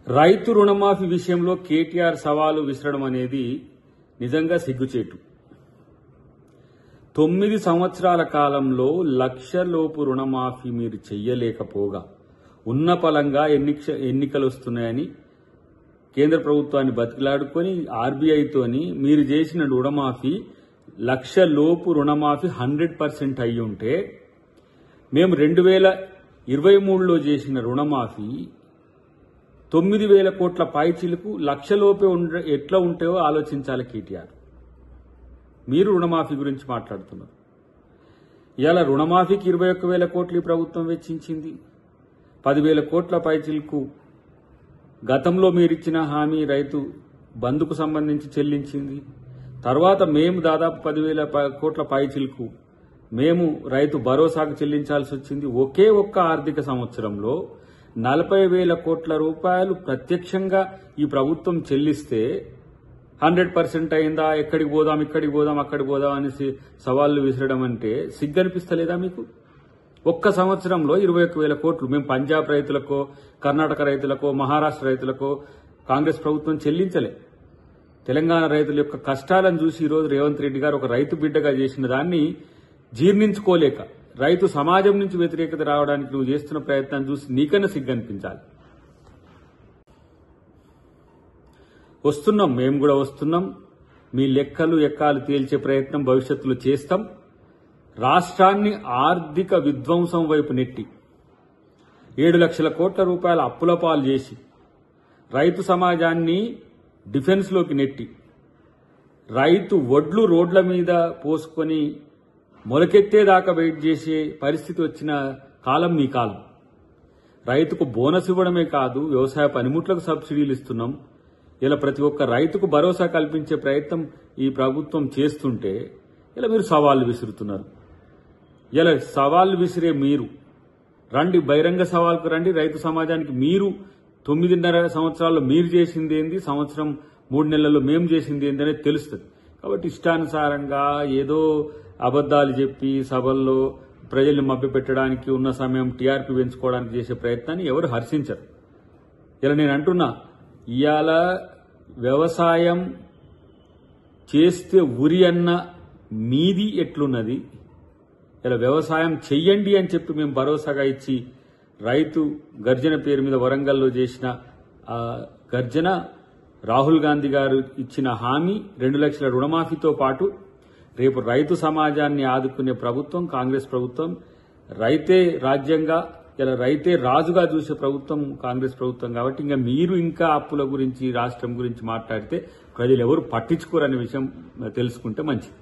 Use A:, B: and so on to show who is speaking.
A: రైతు రుణమాఫీ విషయంలో కేటీఆర్ సవాలు విసరడం అనేది నిజంగా సిగ్గుచేటు. 9 సంవత్సరాల కాలంలో 1,00,000 లోపు రుణమాఫీ మీరు చెయ్యలేకపోగా ఉన్న పలంగా ఎన్నికలు వస్తున్నాయని కేంద్ర ప్రభుత్వాన్ని బతికిలాడుకొని ఆర్బీఐతోని మీరు చేసిన రుణమాఫీ 1,00,000 లోపు రుణమాఫీ 100% అయ్యి ఉంటే మేము 2023లో చేసిన రుణమాఫీ 9,000 కోట్ల పైచిలకు 1,00,000 లోపే ఎట్లా ఉంటాయో ఆలోచించాలి కేటీఆర్. మీరు రుణమాఫీ గురించి మాట్లాడుతున్నారు. ఇవాళ రుణమాఫీకి 21,000 కోట్లు ఈ ప్రభుత్వం వెచ్చించింది. 10,000 కోట్ల పైచిలకు గతంలో మీరిచ్చిన హామీ రైతు బంధుకు సంబంధించి చెల్లించింది. తర్వాత మేము దాదాపు 10,000 కోట్ల పైచిలకు మేము రైతు భరోసాకు చెల్లించాల్సి వచ్చింది. ఒకే ఒక్క ఆర్థిక సంవత్సరంలో 40,000 కోట్ల రూపాయలు ప్రత్యక్షంగా ఈ ప్రభుత్వం చెల్లిస్తే 100% అయిందా? ఎక్కడికి పోదాం, ఇక్కడికి పోదాం, అక్కడికి పోదాం అనేసి సవాళ్లు విసరడం అంటే సిగ్గనిపిస్తలేదా మీకు? ఒక్క సంవత్సరంలో 21,000 కోట్లు మేము పంజాబ్ రైతులకో, కర్ణాటక రైతులకో, మహారాష్ట్ర రైతులకో కాంగ్రెస్ ప్రభుత్వం చెల్లించలే. తెలంగాణ రైతుల యొక్క కష్టాలను చూసి ఈరోజు రేవంత్ రెడ్డి గారు ఒక రైతు బిడ్డగా చేసిన దాన్ని జీర్ణించుకోలేక రైతు సమాజం నుంచి వ్యతిరేకత రావడానికి నువ్వు చేస్తున్న ప్రయత్నాన్ని చూసి నీకన్నా సిగ్గనిపించాలి. వస్తున్నాం, మేము కూడా వస్తున్నాం. మీ లెక్కలు ఎక్కాలు తేల్చే ప్రయత్నం భవిష్యత్తులో చేస్తాం. రాష్ట్రాన్ని ఆర్థిక విధ్వంసం వైపు నెట్టి 7 లక్షల కోట్ల రూపాయల అప్పుల పాలు చేసి రైతు సమాజాన్ని డిఫెన్స్లోకి నెట్టి రైతు వడ్లు రోడ్ల మీద పోసుకొని మొలకెత్తేదాకా వెయిట్ చేసే పరిస్థితి వచ్చిన కాలం మీ కాలం. రైతుకు బోనస్ ఇవ్వడమే కాదు, వ్యవసాయ పనిముట్లకు సబ్సిడీలు ఇస్తున్నాం. ఇలా ప్రతి ఒక్క రైతుకు భరోసా కల్పించే ప్రయత్నం ఈ ప్రభుత్వం చేస్తుంటే ఇలా మీరు సవాళ్లు విసురుతున్నారు. ఇలా సవాళ్లు విసిరే మీరు రండి, బహిరంగ సవాల్కు రండి. రైతు సమాజానికి మీరు 9.5 సంవత్సరాల్లో మీరు చేసింది ఏంది, సంవత్సరం 3 నెలల్లో మేము చేసింది ఏంది అనేది తెలుస్తుంది. కాబట్టి ఇష్టానుసారంగా ఏదో అబద్దాలు చెప్పి సభల్లో ప్రజల్ని మభ్యపెట్టడానికి ఉన్న సమయం టీఆర్పీ పెంచుకోవడానికి చేసే ప్రయత్నాన్ని ఎవరు హర్షించరు. ఇలా నేను అంటున్నా, ఇవాళ వ్యవసాయం చేస్తే ఉరి అన్న మీది ఎట్లున్నది? ఇలా వ్యవసాయం చెయ్యండి అని చెప్పి మేము భరోసాగా ఇచ్చి రైతు గర్జన పేరు మీద వరంగల్లో చేసిన గర్జన, రాహుల్ గాంధీ గారు ఇచ్చిన హామీ 2 లక్షల రుణమాఫీతో పాటు రేపు రైతు సమాజాన్ని ఆదుకునే ప్రభుత్వం కాంగ్రెస్ ప్రభుత్వం. రైతే రాజ్యంగా, ఇలా రైతే రాజుగా చూసే ప్రభుత్వం కాంగ్రెస్ ప్రభుత్వం. కాబట్టి మీరు ఇంకా అప్పుల గురించి రాష్ట్రం గురించి మాట్లాడితే ప్రజలు ఎవరు పట్టించుకోరనే విషయం తెలుసుకుంటే మంచిది.